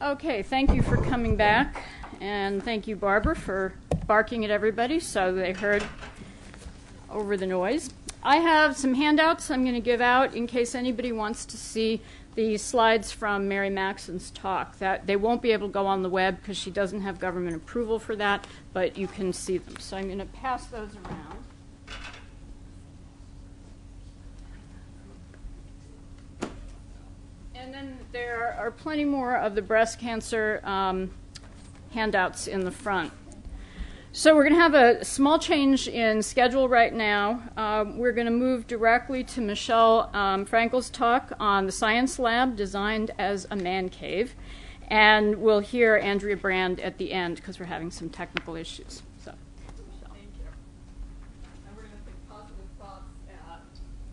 Okay, thank you for coming back, and thank you, Barbara, for barking at everybody so they heard over the noise. I have some handouts I'm going to give out in case anybody wants to see the slides from Mary Maxon's talk. That they won't be able to go on the web because she doesn't have government approval for that, but you can see them. So I'm going to pass those around. And then there are plenty more of the breast cancer handouts in the front. So we're going to have a small change in schedule right now. We're going to move directly to Michelle Francl's talk on the science lab designed as a man cave. And we'll hear Andrea Brand at the end because we're having some technical issues. So, thank you. And we're going to think positive thoughts at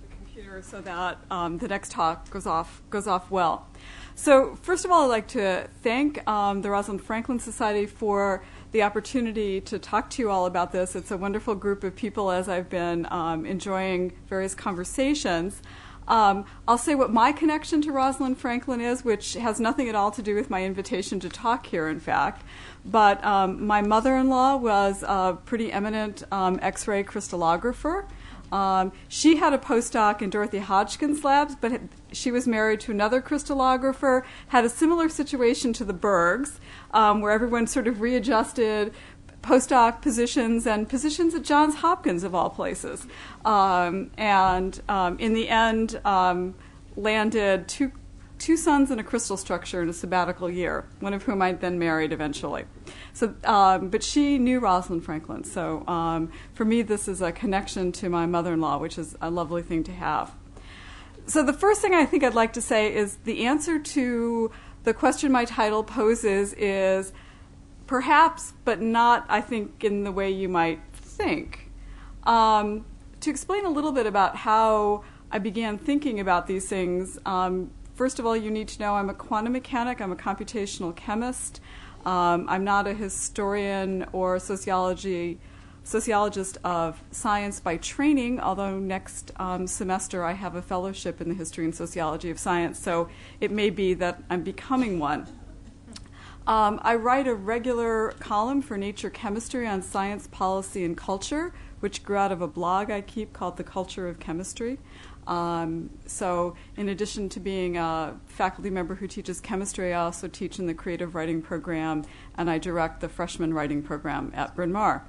the computer so that the next talk goes off well. So first of all, I'd like to thank the Rosalind Franklin Society for the opportunity to talk to you all about this. It's a wonderful group of people as I've been enjoying various conversations. I'll say what my connection to Rosalind Franklin is, which has nothing at all to do with my invitation to talk here, in fact. But my mother-in-law was a pretty eminent X-ray crystallographer. She had a postdoc in Dorothy Hodgkin's labs, but she was married to another crystallographer, had a similar situation to the Bergs, where everyone sort of readjusted postdoc positions and positions at Johns Hopkins, of all places. And in the end, landed two sons in a crystal structure in a sabbatical year, one of whom I then married eventually. So, but she knew Rosalind Franklin. So for me, this is a connection to my mother-in-law, which is a lovely thing to have. So the first thing I think I'd like to say is the answer to the question my title poses is perhaps, but not, I think, in the way you might think. To explain a little bit about how I began thinking about these things, first of all, you need to know I'm a quantum mechanic. I'm a computational chemist. I'm not a historian or sociologist of science by training, although next semester I have a fellowship in the history and sociology of science, so it may be that I'm becoming one. I write a regular column for Nature Chemistry on science, policy, and culture, which grew out of a blog I keep called The Culture of Chemistry. So in addition to being a faculty member who teaches chemistry, I also teach in the creative writing program, and I direct the freshman writing program at Bryn Mawr.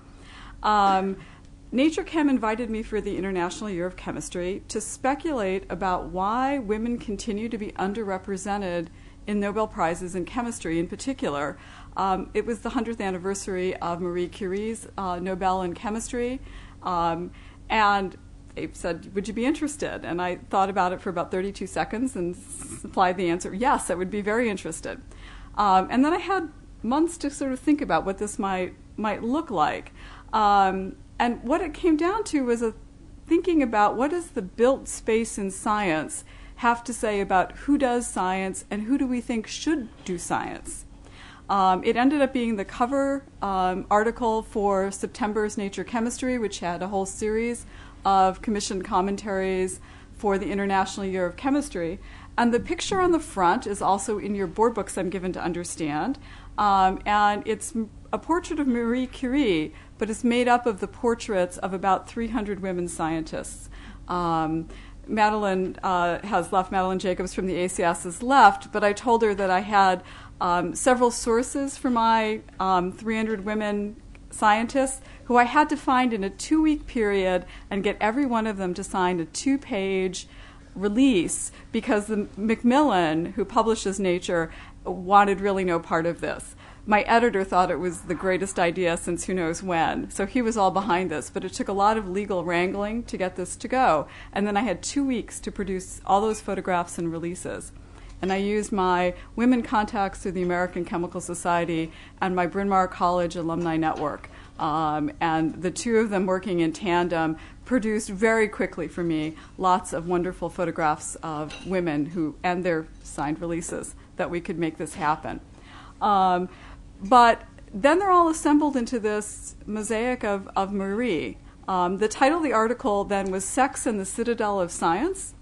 Nature Chem invited me for the International Year of Chemistry to speculate about why women continue to be underrepresented in Nobel Prizes in chemistry in particular. It was the 100th anniversary of Marie Curie's Nobel in chemistry, and they said, would you be interested? And I thought about it for about 32 seconds and supplied the answer, yes, I would be very interested. And then I had months to sort of think about what this might look like. And what it came down to was thinking about what does the built space in science have to say about who does science and who do we think should do science. It ended up being the cover article for September's Nature Chemistry, which had a whole series of commissioned commentaries for the International Year of Chemistry. And the picture on the front is also in your board books, I'm given to understand. And it's a portrait of Marie Curie, but it's made up of the portraits of about 300 women scientists. Madeline has left, Madeline Jacobs from the ACS has left, but I told her that I had several sources for my 300 women scientists who I had to find in a 2-week period and get every one of them to sign a 2-page release because the Macmillan, who publishes Nature, wanted really no part of this. My editor thought it was the greatest idea since who knows when, so he was all behind this, but it took a lot of legal wrangling to get this to go. And then I had 2 weeks to produce all those photographs and releases. And I used my women contacts through the American Chemical Society and my Bryn Mawr College alumni network. And the two of them working in tandem produced very quickly for me lots of wonderful photographs of women who and their signed releases that we could make this happen. But then they're all assembled into this mosaic of Marie. The title of the article then was Sex and the Citadel of Science.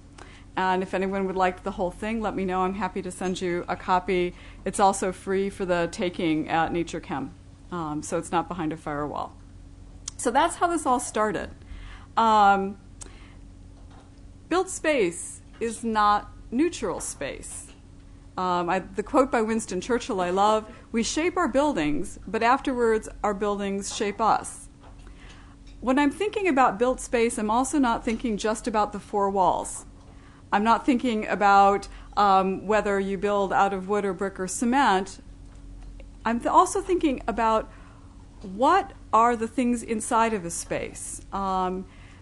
And if anyone would like the whole thing, let me know. I'm happy to send you a copy. It's also free for the taking at Nature Chem, so it's not behind a firewall. So that's how this all started. Built space is not neutral space. The quote by Winston Churchill I love, "We shape our buildings, but afterwards our buildings shape us." When I'm thinking about built space, I'm also not thinking just about the four walls. I'm not thinking about whether you build out of wood or brick or cement. I'm also thinking about what are the things inside of a space.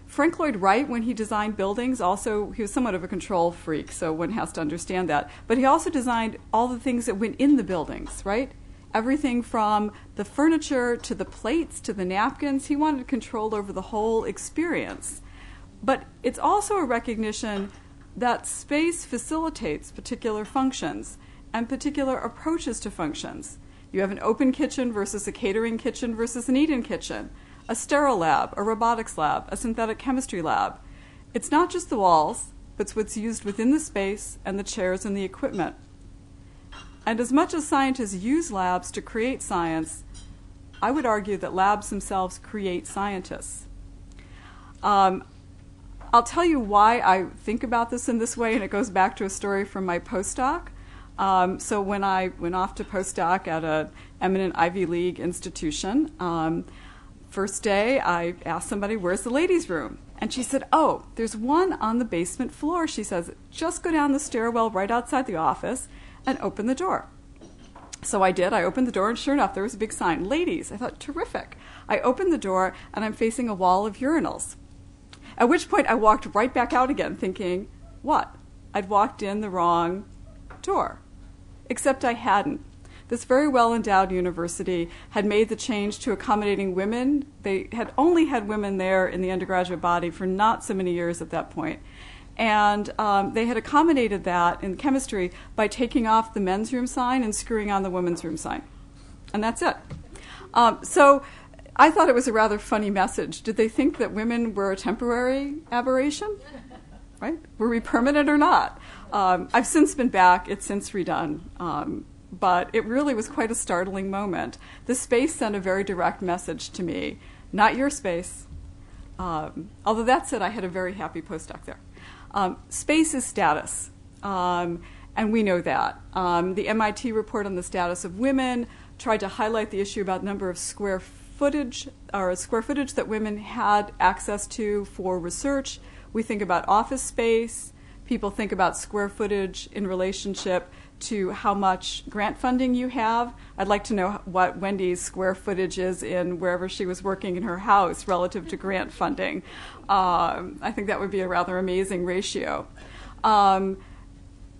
Frank Lloyd Wright, when he designed buildings, also, he was somewhat of a control freak, so one has to understand that. But he also designed all the things that went in the buildings, right? Everything from the furniture to the plates to the napkins. He wanted control over the whole experience. But it's also a recognition that space facilitates particular functions and particular approaches to functions. You have an open kitchen versus a catering kitchen versus an eat-in kitchen, a sterile lab, a robotics lab, a synthetic chemistry lab. It's not just the walls, but it's what's used within the space and the chairs and the equipment. And as much as scientists use labs to create science, I would argue that labs themselves create scientists. I'll tell you why I think about this in this way, and it goes back to a story from my postdoc. So when I went off to postdoc at an eminent Ivy League institution, first day I asked somebody, "Where's the ladies' room?" And she said, "Oh, there's one on the basement floor." She says, "Just go down the stairwell right outside the office and open the door." So I did. I opened the door, and sure enough, there was a big sign, "Ladies." I thought, terrific. I opened the door, and I'm facing a wall of urinals. At which point I walked right back out again thinking, what? I'd walked in the wrong door. Except I hadn't. This very well-endowed university had made the change to accommodating women. They had only had women there in the undergraduate body for not so many years at that point. And they had accommodated that in chemistry by taking off the men's room sign and screwing on the women's room sign. And that's it. So I thought it was a rather funny message. Did they think that women were a temporary aberration? Right? Were we permanent or not? I've since been back. It's since redone. But it really was quite a startling moment. The space sent a very direct message to me. Not your space. Although that said, I had a very happy postdoc there. Space is status. And we know that. The MIT report on the status of women tried to highlight the issue about number of square footage that women had access to for research. We think about office space. People think about square footage in relationship to how much grant funding you have. I'd like to know what Wendy's square footage is in wherever she was working in her house relative to grant funding. I think that would be a rather amazing ratio.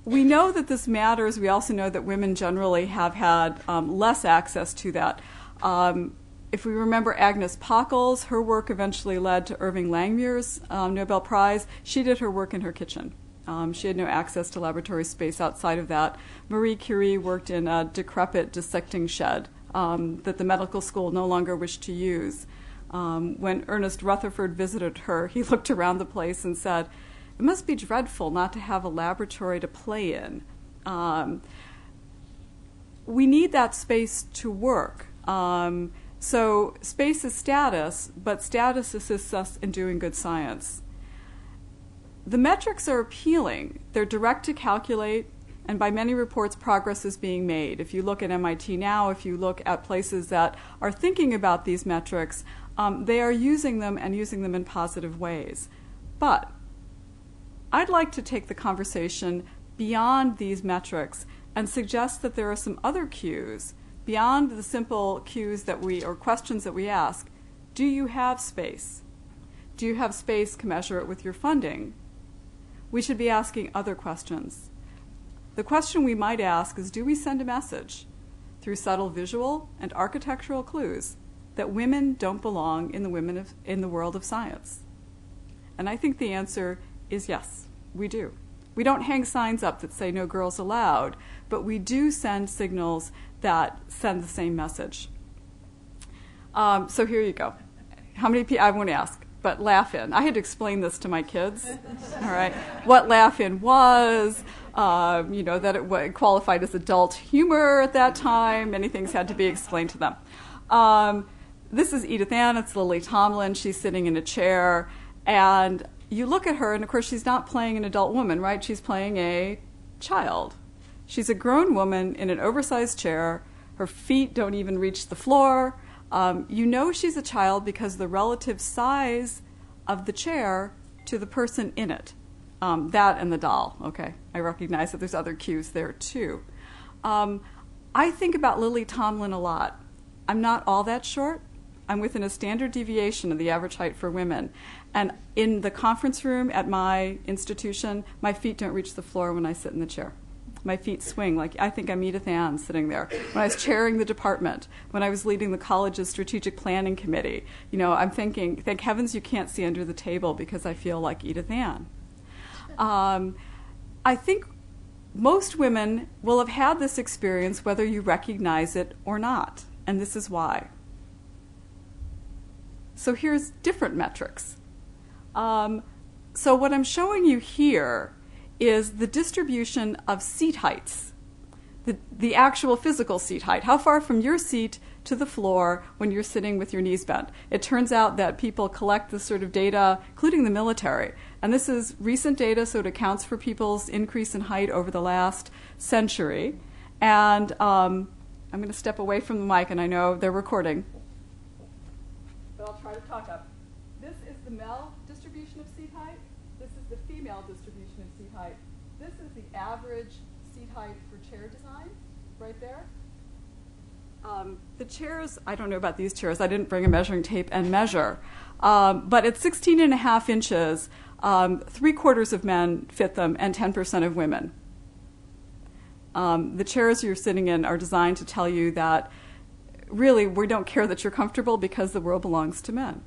We know that this matters. We also know that women generally have had less access to that. If we remember Agnes Pockels, her work eventually led to Irving Langmuir's Nobel Prize. She did her work in her kitchen. She had no access to laboratory space outside of that. Marie Curie worked in a decrepit dissecting shed that the medical school no longer wished to use. When Ernest Rutherford visited her, he looked around the place and said, "It must be dreadful not to have a laboratory to play in." We need that space to work. So space is status, but status assists us in doing good science. The metrics are appealing. They're direct to calculate, and by many reports, progress is being made. If you look at MIT now, if you look at places that are thinking about these metrics, they are using them and using them in positive ways. But I'd like to take the conversation beyond these metrics and suggest that there are some other cues beyond the simple cues that or questions that we ask. Do you have space? Do you have space commensurate with your funding? We should be asking other questions. The question we might ask is, do we send a message through subtle visual and architectural clues that women don't belong in the world of science? And I think the answer is yes, we do. We don't hang signs up that say no girls allowed, but we do send signals that send the same message. So here you go. How many people, I won't ask, but laugh-in. I had to explain this to my kids, all right, what laugh-in was, that it qualified as adult humor at that time. Many things had to be explained to them. This is Edith Ann. It's Lily Tomlin. She's sitting in a chair, and you look at her, and of course she's not playing an adult woman, right? She's playing a child. She's a grown woman in an oversized chair. Her feet don't even reach the floor. You know she's a child because the relative size of the chair to the person in it. That and the doll, okay? I recognize that there's other cues there too. I think about Lily Tomlin a lot. I'm not all that short. I'm within a standard deviation of the average height for women. And in the conference room at my institution, my feet don't reach the floor when I sit in the chair. My feet swing like I think I'm Edith Ann sitting there. When I was chairing the department, when I was leading the college's strategic planning committee, I'm thinking, thank heavens you can't see under the table because I feel like Edith Ann. I think most women will have had this experience whether you recognize it or not, and this is why. So here's different metrics. So what I'm showing you here is the distribution of seat heights, the actual physical seat height. How far from your seat to the floor when you're sitting with your knees bent? It turns out that people collect this sort of data, including the military. And this is recent data, so it accounts for people's increase in height over the last century. And I'm going to step away from the mic, and I know they're recording, but I'll try to talk up. This is the male distribution of seat height. This is the female distribution of seat height. This is the average seat height for chair design, right there. The chairs, I don't know about these chairs. I didn't bring a measuring tape and measure. But at 16.5 inches, 3/4 of men fit them and 10% of women. The chairs you're sitting in are designed to tell you that really we don't care that you're comfortable because the world belongs to men.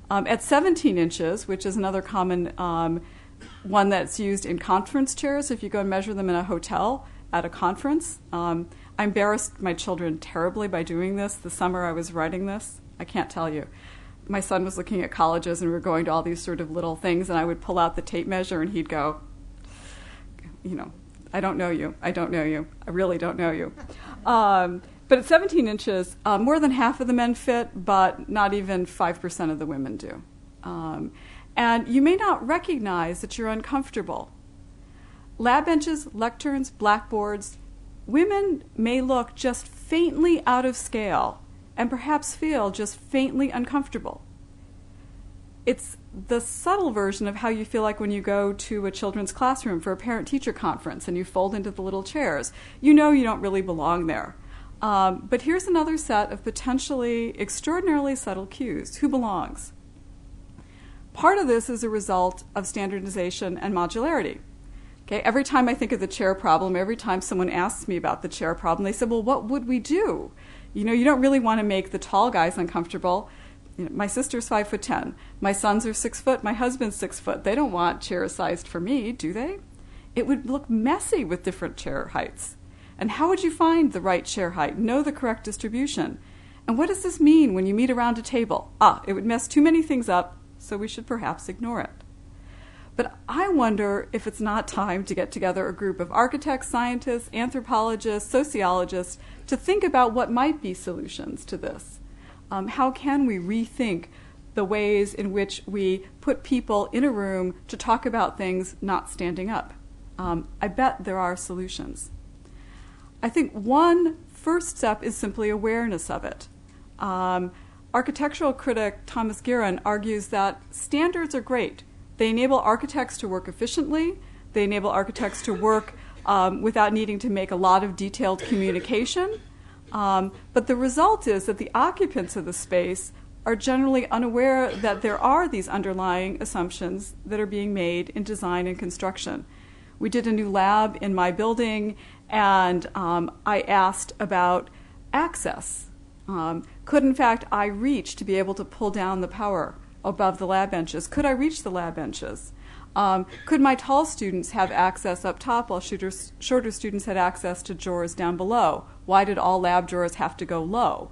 At 17 inches, which is another common one that's used in conference chairs, if you go and measure them in a hotel at a conference, I embarrassed my children terribly by doing this. The summer I was writing this, I can't tell you. My son was looking at colleges, and we were going to all these sort of little things, and I would pull out the tape measure, and he'd go, I don't know you. I don't know you. I really don't know you. But at 17 inches, more than half of the men fit, but not even 5% of the women do. And you may not recognize that you're uncomfortable. Lab benches, lecterns, blackboards, women may look just faintly out of scale and perhaps feel just faintly uncomfortable. It's the subtle version of how you feel like when you go to a children's classroom for a parent-teacher conference and you fold into the little chairs. You know you don't really belong there. But here's another set of potentially extraordinarily subtle cues. Who belongs? Part of this is a result of standardization and modularity. Okay, every time I think of the chair problem, every time someone asks me about the chair problem, they say, well, what would we do? You don't really want to make the tall guys uncomfortable. My sister's 5'10". My sons are 6 foot. My husband's 6 foot. They don't want chairs sized for me, do they? It would look messy with different chair heights. And how would you find the right chair height, know the correct distribution? And what does this mean when you meet around a table? It would mess too many things up, so we should perhaps ignore it. But I wonder if it's not time to get together a group of architects, scientists, anthropologists, sociologists to think about what might be solutions to this. How can we rethink the ways in which we put people in a room to talk about things not standing up? I bet there are solutions. I think one first step is simply awareness of it. Architectural critic Thomas Guerin argues that standards are great. They enable architects to work efficiently. They enable architects to work without needing to make a lot of detailed communication. But the result is that the occupants of the space are generally unaware that there are these underlying assumptions that are being made in design and construction. We did a new lab in my building, and I asked about access. Could, in fact, I reach to be able to pull down the power above the lab benches? Could I reach the lab benches? Could my tall students have access up top while shorter students had access to drawers down below? Why did all lab drawers have to go low?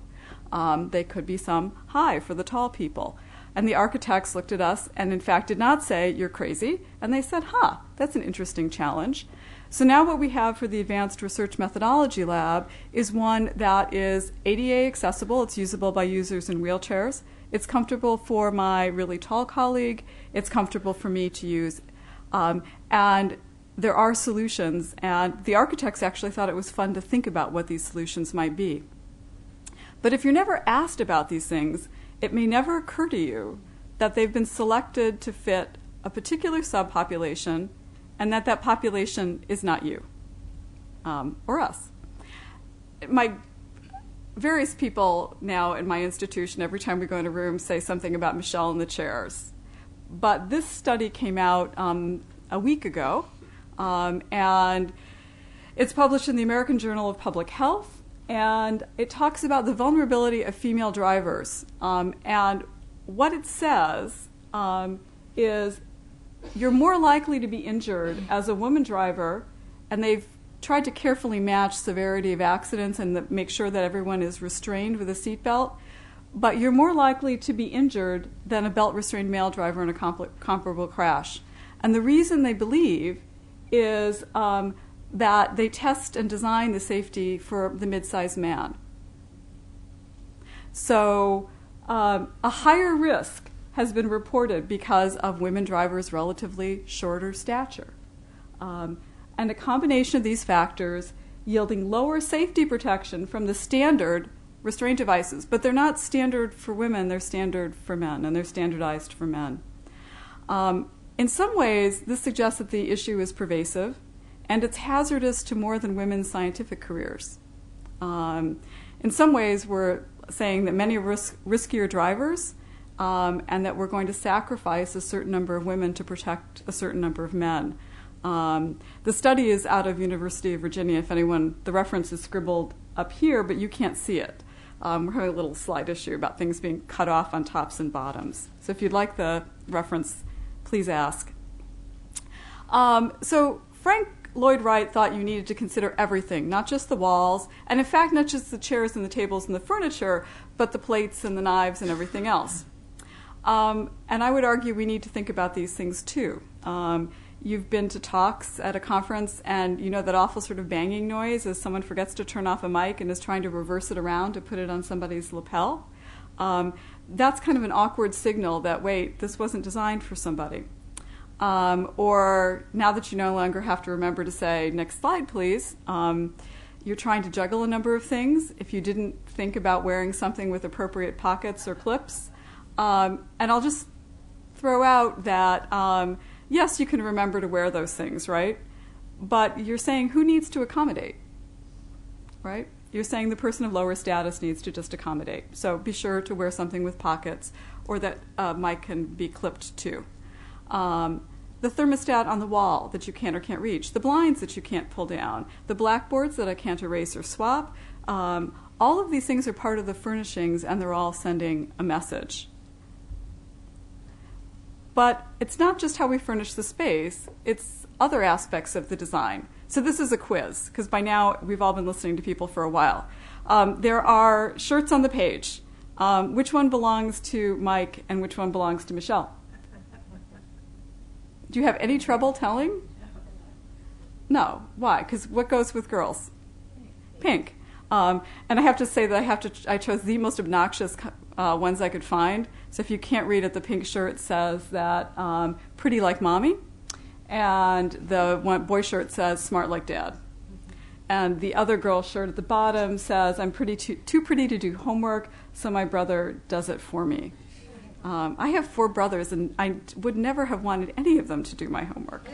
They could be some high for the tall people. And the architects looked at us and, in fact, did not say, "You're crazy." And they said, that's an interesting challenge. So now what we have for the Advanced Research Methodology Lab is one that is ADA accessible. It's usable by users in wheelchairs. It's comfortable for my really tall colleague. It's comfortable for me to use. And there are solutions. And the architects actually thought it was fun to think about what these solutions might be. But if you're never asked about these things, it may never occur to you that they've been selected to fit a particular subpopulation and that that population is not you or us. My various people now in my institution, every time we go in a room, say something about Michelle and the chairs. But this study came out a week ago, and it's published in the American Journal of Public Health, and it talks about the vulnerability of female drivers. And what it says is you're more likely to be injured as a woman driver, and they've tried to carefully match severity of accidents and make sure that everyone is restrained with a seatbelt, but you're more likely to be injured than a belt-restrained male driver in a comparable crash. And the reason they believe is that they test and design the safety for the mid-sized man. So a higher risk has been reported because of women drivers' relatively shorter stature. And a combination of these factors yielding lower safety protection from the standard restraint devices. But they're not standard for women, they're standard for men, and they're standardized for men. In some ways, this suggests that the issue is pervasive, and it's hazardous to more than women's scientific careers. In some ways, we're saying that many are riskier drivers, and that we're going to sacrifice a certain number of women to protect a certain number of men. The study is out of University of Virginia. If anyone, the reference is scribbled up here, but you can't see it. We're having a little slide issue about things being cut off on tops and bottoms. So if you'd like the reference, please ask. So Frank Lloyd Wright thought you needed to consider everything, not just the walls, and in fact, not just the chairs and the tables and the furniture, but the plates and the knives and everything else. And I would argue we need to think about these things too. You've been to talks at a conference, and you know that awful sort of banging noise as someone forgets to turn off a mic and is trying to reverse it around to put it on somebody's lapel. That's kind of an awkward signal that, wait, this wasn't designed for somebody. Or now that you no longer have to remember to say, next slide, please, you're trying to juggle a number of things. If you didn't think about wearing something with appropriate pockets or clips. And I'll just throw out that, yes, you can remember to wear those things, right? But you're saying who needs to accommodate, right? You're saying the person of lower status needs to just accommodate. So be sure to wear something with pockets or that mic can be clipped to. The thermostat on the wall that you can or can't reach, the blinds that you can't pull down, the blackboards that I can't erase or swap. All of these things are part of the furnishings, and they're all sending a message. But it's not just how we furnish the space, it's other aspects of the design. So this is a quiz, because by now we've all been listening to people for a while. There are shirts on the page. Which one belongs to Mike and which one belongs to Michelle? Do you have any trouble telling? No. Why? Because what goes with girls? Pink. And I have to say that I chose the most obnoxious ones I could find. So if you can't read it, the pink shirt says that pretty like mommy, and the one boy shirt says smart like dad. And the other girl shirt at the bottom says I'm too pretty to do homework, so my brother does it for me. I have 4 brothers, and I would never have wanted any of them to do my homework.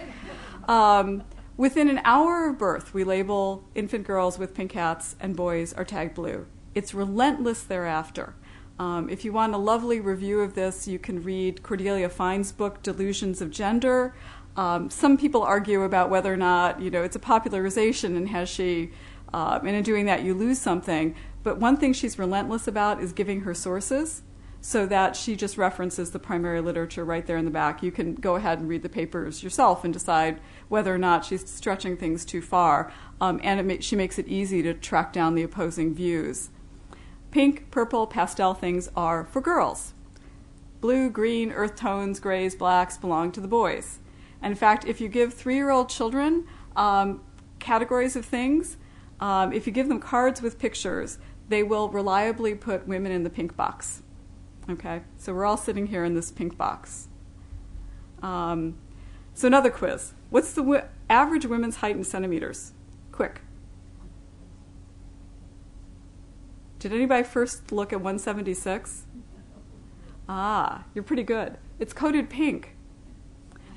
Within an hour of birth, we label infant girls with pink hats, and boys are tagged blue. It's relentless thereafter. If you want a lovely review of this, you can read Cordelia Fine's book, Delusions of Gender. Some people argue about whether or not, it's a popularization, and has she, and in doing that, you lose something. But one thing she's relentless about is giving her sources, so that she just references the primary literature right there in the back. You can go ahead and read the papers yourself and decide whether or not she's stretching things too far. And she makes it easy to track down the opposing views. Pink, purple, pastel things are for girls. Blue, green, earth tones, grays, blacks belong to the boys. And in fact, if you give 3-year-old children categories of things, if you give them cards with pictures, they will reliably put women in the pink box. Okay? So we're all sitting here in this pink box. So another quiz. What's the average women's height in centimeters? Quick. Did anybody first look at 176? Ah, you're pretty good. It's coded pink.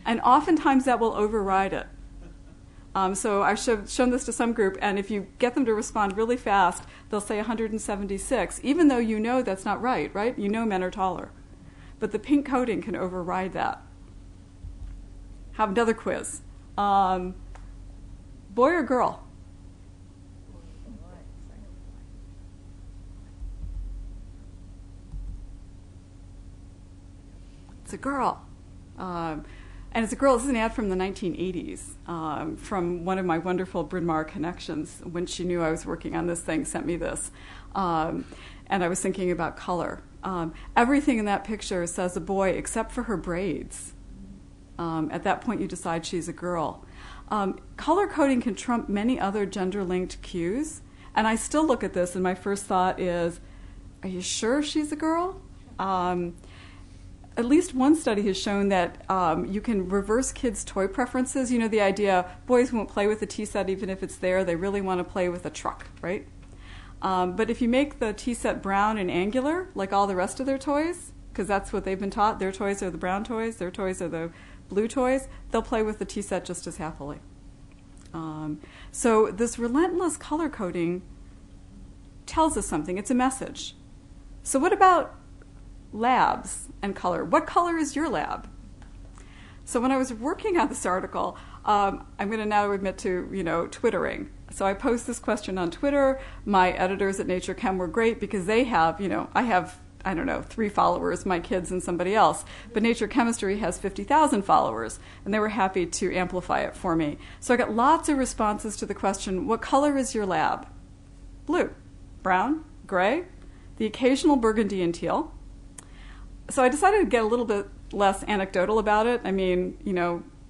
And oftentimes that will override it. So I've shown this to some group, and if you get them to respond really fast, they'll say 176, even though you know that's not right, right? You know men are taller. But the pink coding can override that. Have another quiz. Boy or girl? It's a girl. And it's a girl. This is an ad from the 1980s from one of my wonderful Bryn Mawr connections. When she knew I was working on this thing, sent me this. And I was thinking about color. Everything in that picture says a boy except for her braids. At that point, you decide she's a girl. Color coding can trump many other gender-linked cues. And I still look at this, and my first thought is, are you sure she's a girl? At least one study has shown that you can reverse kids' toy preferences. You know, the idea, boys won't play with the tea set even if it's there. They really want to play with a truck, right? But if you make the tea set brown and angular, like all the rest of their toys, because that's what they've been taught, their toys are the brown toys, their toys are the blue toys, they'll play with the tea set just as happily. So this relentless color coding tells us something. It's a message. So what about labs and color? What color is your lab? So when I was working on this article, I'm going to now admit to, Twittering. So I posed this question on Twitter. My editors at Nature Chem were great because they have, I have, 3 followers, my kids and somebody else. But Nature Chemistry has 50,000 followers, and they were happy to amplify it for me. So I got lots of responses to the question, what color is your lab? Blue, brown, gray, the occasional burgundy and teal. So I decided to get a little bit less anecdotal about it. I mean,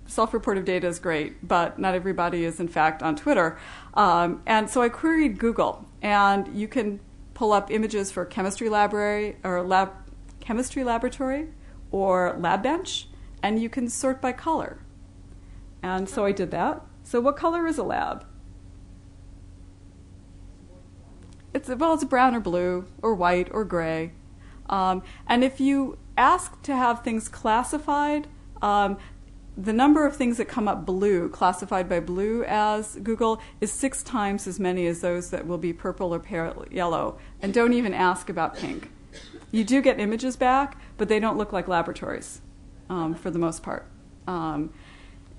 self-reported data is great, but not everybody is, in fact, on Twitter. And so I queried Google, and you can pull up images for chemistry laboratory or lab bench, and you can sort by color. And so I did that. So what color is a lab? It's brown or blue or white or gray. And if you ask to have things classified, the number of things that come up blue, classified by blue as Google, is 6 times as many as those that will be purple or pale yellow. And don't even ask about pink. You do get images back, but they don't look like laboratories for the most part.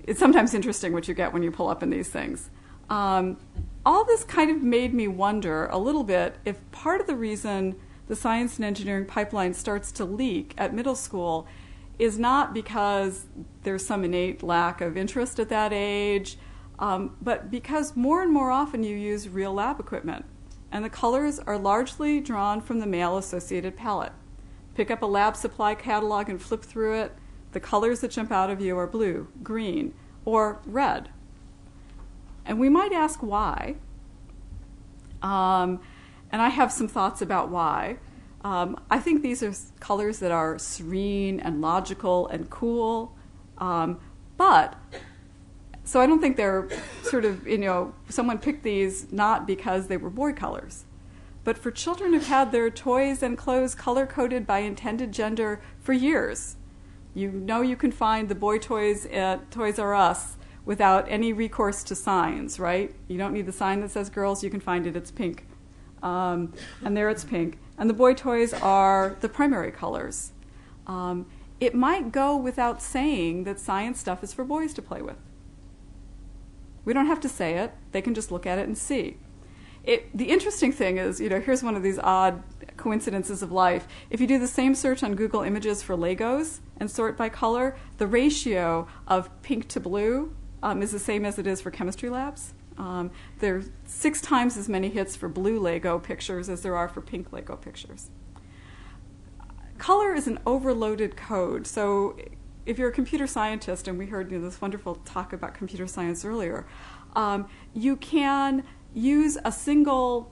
It's sometimes interesting what you get when you pull up in these things. All this kind of made me wonder a little bit if part of the reason the science and engineering pipeline starts to leak at middle school is not because there's some innate lack of interest at that age, but because more and more often you use real lab equipment. And the colors are largely drawn from the male-associated palette. Pick up a lab supply catalog and flip through it. The colors that jump out of you are blue, green, or red. And we might ask why. And I have some thoughts about why. I think these are colors that are serene and logical and cool. But, so I don't think they're sort of, someone picked these not because they were boy colors. But for children who've had their toys and clothes color-coded by intended gender for years, you can find the boy toys at Toys R Us without any recourse to signs, right? You don't need the sign that says girls. You can find it. It's pink. And there it's pink. And the boy toys are the primary colors. It might go without saying that science stuff is for boys to play with. We don't have to say it. They can just look at it and see. The interesting thing is, here's one of these odd coincidences of life. If you do the same search on Google Images for Legos and sort by color, the ratio of pink to blue is the same as it is for chemistry labs. There are 6 times as many hits for blue Lego pictures as there are for pink Lego pictures. color is an overloaded code. So if you're a computer scientist, and we heard this wonderful talk about computer science earlier, you can use a single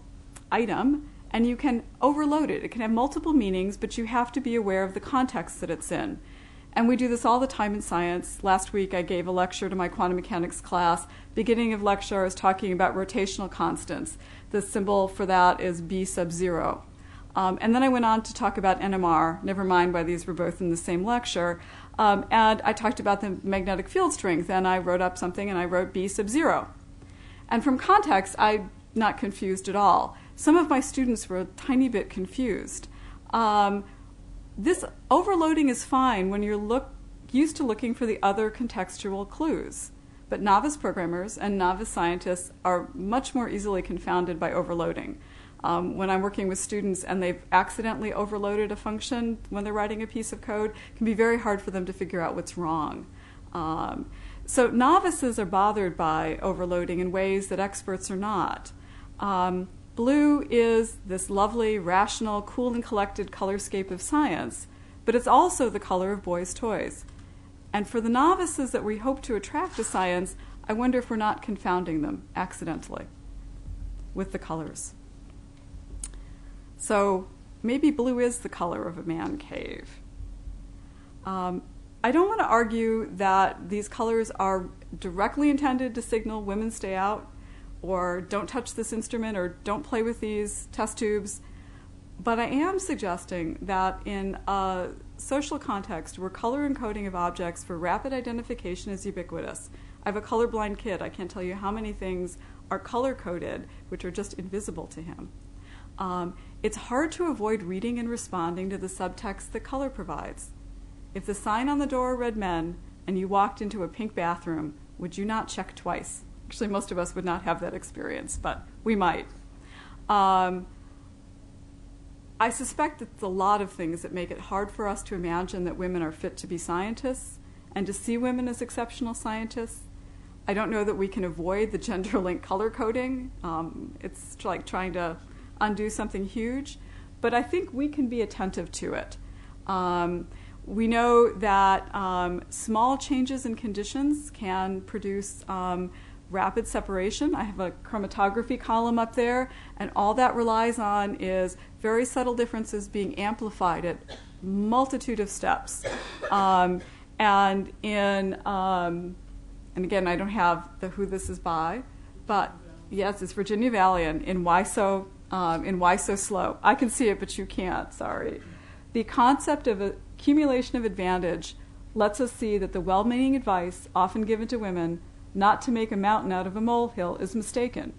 item and you can overload it. It can have multiple meanings, but you have to be aware of the context that it's in. And we do this all the time in science. Last week I gave a lecture to my quantum mechanics class. Beginning of lecture I was talking about rotational constants. The symbol for that is B sub 0. And then I went on to talk about NMR, never mind why these were both in the same lecture. And I talked about the magnetic field strength, and I wrote up something and I wrote B sub 0. And from context, I'm not confused at all. Some of my students were a tiny bit confused. This overloading is fine when you're used to looking for the other contextual clues. But novice programmers and novice scientists are much more easily confounded by overloading. When I'm working with students and they've accidentally overloaded a function when they're writing a piece of code, it can be very hard for them to figure out what's wrong. So novices are bothered by overloading in ways that experts are not. Blue is this lovely, rational, cool and collected colorscape of science, but it's also the color of boys' toys. And for the novices that we hope to attract to science, I wonder if we're not confounding them accidentally with the colors. So maybe blue is the color of a man cave. I don't want to argue that these colors are directly intended to signal women stay out, or don't touch this instrument, or don't play with these test tubes. But I am suggesting that in a social context where color encoding of objects for rapid identification is ubiquitous. I have a colorblind kid. I can't tell you how many things are color-coded, which are just invisible to him. It's hard to avoid reading and responding to the subtext that color provides. If the sign on the door read men and you walked into a pink bathroom, would you not check twice? Actually, most of us would not have that experience, but we might. I suspect that it's a lot of things that make it hard for us to imagine that women are fit to be scientists and to see women as exceptional scientists. I don't know that we can avoid the gender-linked color coding. It's like trying to undo something huge, but I think we can be attentive to it. We know that small changes in conditions can produce rapid separation. I have a chromatography column up there, and all that relies on is very subtle differences being amplified at multitude of steps. And again, I don't have who this is by, but yes, it's Virginia Valley in Why So Slow. I can see it, but you can't. Sorry. The concept of accumulation of advantage lets us see that the well-meaning advice often given to women not to make a mountain out of a molehill is mistaken.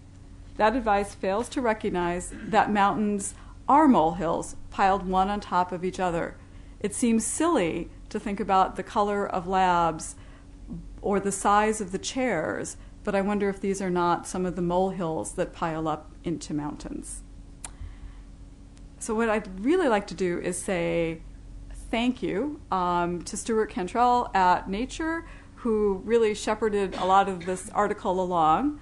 That advice fails to recognize that mountains are molehills piled one on top of each other. It seems silly to think about the color of labs or the size of the chairs, but I wonder if these are not some of the molehills that pile up into mountains. So what I'd really like to do is say thank you to Stuart Cantrell at Nature, who really shepherded a lot of this article along,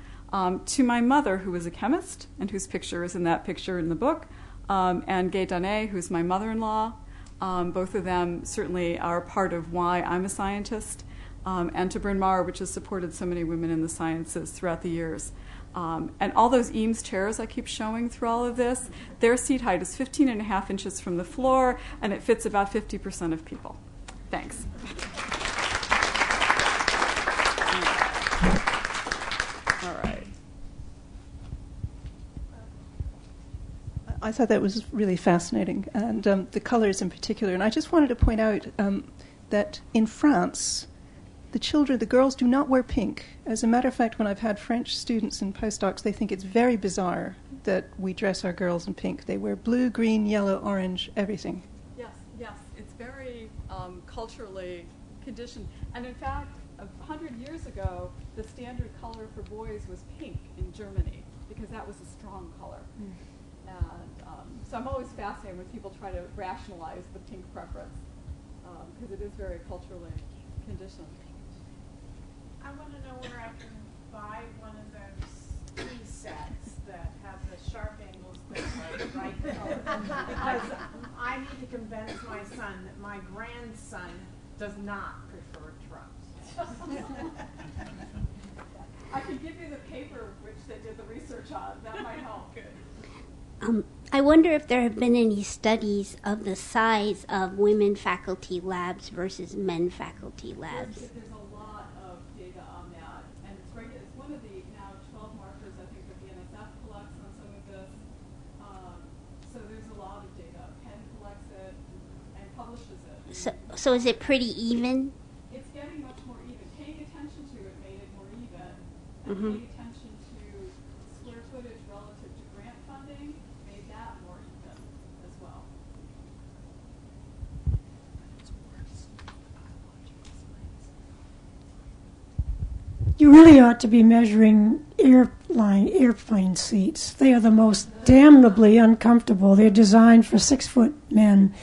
to my mother, who was a chemist, and whose picture is in that picture in the book, and Gay Donnet, who's my mother-in-law. Both of them certainly are part of why I'm a scientist, and to Bryn Mawr, which has supported so many women in the sciences throughout the years. And all those Eames chairs I keep showing through all of this, their seat height is 15.5 inches from the floor, and it fits about 50% of people. Thanks. All right. I thought that was really fascinating, and the colors in particular. And I just wanted to point out that in France, the girls do not wear pink. As a matter of fact, when I've had French students and postdocs, they think it's very bizarre that we dress our girls in pink. They wear blue, green, yellow, orange, everything. Yes. It's very culturally conditioned. And in fact, 100 years ago, the standard color for boys was pink in Germany, because that was a strong color. Mm. And so I'm always fascinated when people try to rationalize the pink preference, because it is very culturally conditioned. I want to know where I can buy one of those tea sets that have the sharp angles that are right color. Because I need to convince my son that my grandson does not prefer Trump. I could give you the paper which they did the research on. That might help. Good. I wonder if there have been any studies of the size of women faculty labs versus men faculty labs. There's a lot of data on that, and it's one of the now 12 markers I think that the NSF collects on some of this. So there's a lot of data. Penn collects it and publishes it. So is it pretty even? It's getting much more even. Paying attention to it made it more even, and Mm-hmm. paying attention to square footage relative to grant funding made that more even as well. You really ought to be measuring airplane seats. They are the most damnably uncomfortable. They're designed for 6-foot men,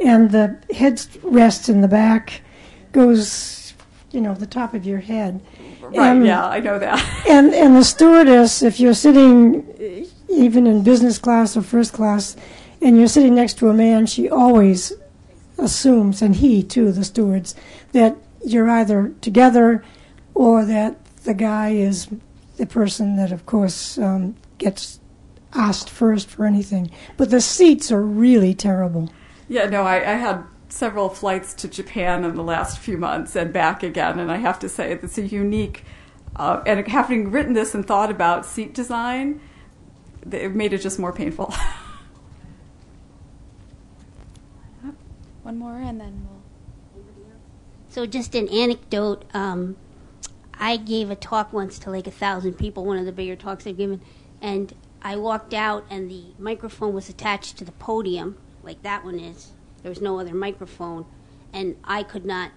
and the headrest in the back goes, the top of your head. Right, yeah, I know that. And the stewardess, if you're sitting even in business class or first class, and you're sitting next to a man, she always assumes, and he too, the stewards, that you're either together or that the guy is the person that, of course, gets asked first for anything. But the seats are really terrible. Yeah, no, I had several flights to Japan in the last few months and back again, and I have to say it's a unique, and having written this and thought about seat design, it made it just more painful. One more, and then we'll... So just an anecdote, I gave a talk once to like 1,000 people, one of the bigger talks I've given, and I walked out and the microphone was attached to the podium, like that one is. There was no other microphone, and I could not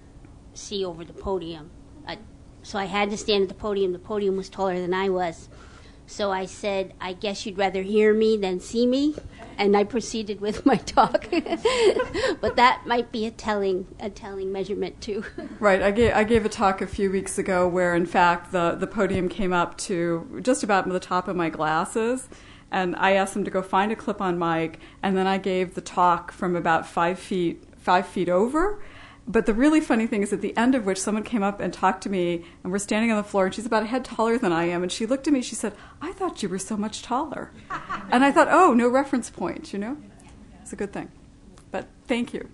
see over the podium. So I had to stand at the podium. The podium was taller than I was. So I said, I guess you'd rather hear me than see me, and I proceeded with my talk. But that might be a telling measurement too. Right, I gave a talk a few weeks ago where, in fact, the podium came up to just about the top of my glasses, and I asked them to go find a clip-on mic, and then I gave the talk from about 5 feet over. But the really funny thing is at the end of which someone came up and talked to me, and we're standing on the floor, and she's about a head taller than I am, and she looked at me, she said, I thought you were so much taller. And I thought, oh, no reference point, It's a good thing. But thank you.